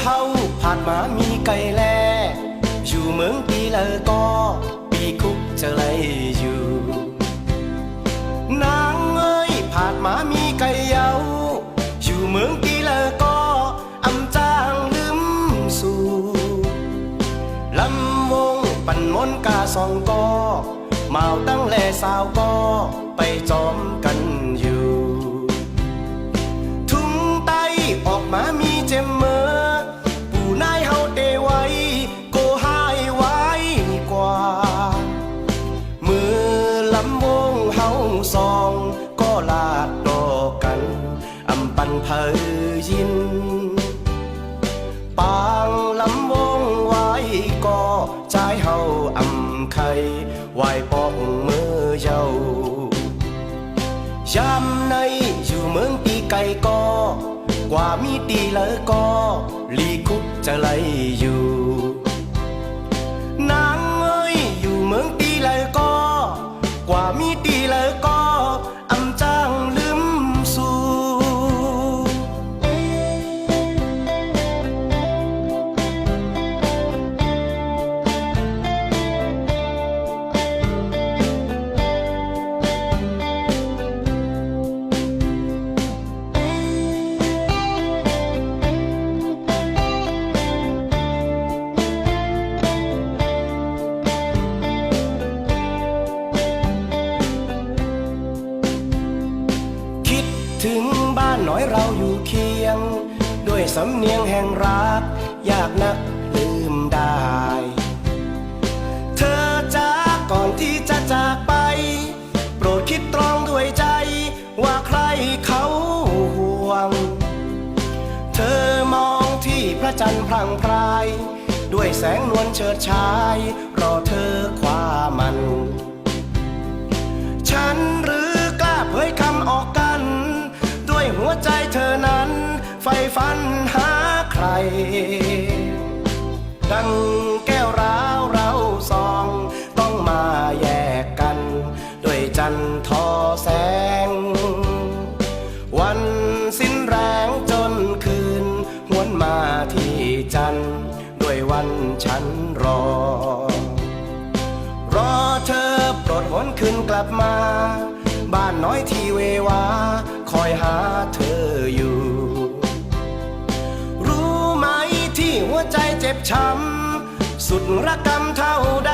เฮาผ่านมามีไก่แลอยู่เมืองปีละก็ปีคุกจะไล่อยู่นางเอ้ยผ่านมามีไก่เยาอยู่เมืองปีละก็อำจางลืมสู่ลำวงปั่นมนกาสองก็เมาตั้งแลสาวก็ไปจอมกันอยู่ทุ่งไตออกมามีเจมเมอปู่นายเฮาเตไว้โกหายไว้กว่ามือลำวงเฮาซองก็ลาดดอกกันอำปันเพยยินปางลำวงไว้ก็ใจเฮาอำไข่ไหวปอกมือเย้ายามในอยู่เมืองปีไก่ก็กว่ามีตีเลยก็ลีคุกจะไล่อยู่นางเอ้ยอยู่เมืองตีเลยก็กว่ามีตีเลยก็อำจางลืมสู่ถึงบ้านน้อยเราอยู่เคียงด้วยสำเนียงแห่งรักยากนักลืมได้เธอจากก่อนที่จะจากไปโปรดคิดตรองด้วยใจว่าใครเขาห่วงเธอมองที่พระจันทร์พรั่งพรายด้วยแสงนวลเฉิดฉายรอเธอคว้ามันฉันหรือกล้าเผยคำออกกันด้วยหัวใจเธอนั้นใฝ่ฝันหาใครดังแก้วร้าวเราสองต้องมาแยกกันด้วยจันทร์ทอแสงวันสิ้นแรงจนคืนหวนมาที่จันทร์ด้วยวันฉันรอเธอโปรดหวนคืนกลับมาบ้านน้อยที่เววาคอยหาเธออยู่รู้ไหมที่หัวใจเจ็บช้ำสุดระกำเท่าใด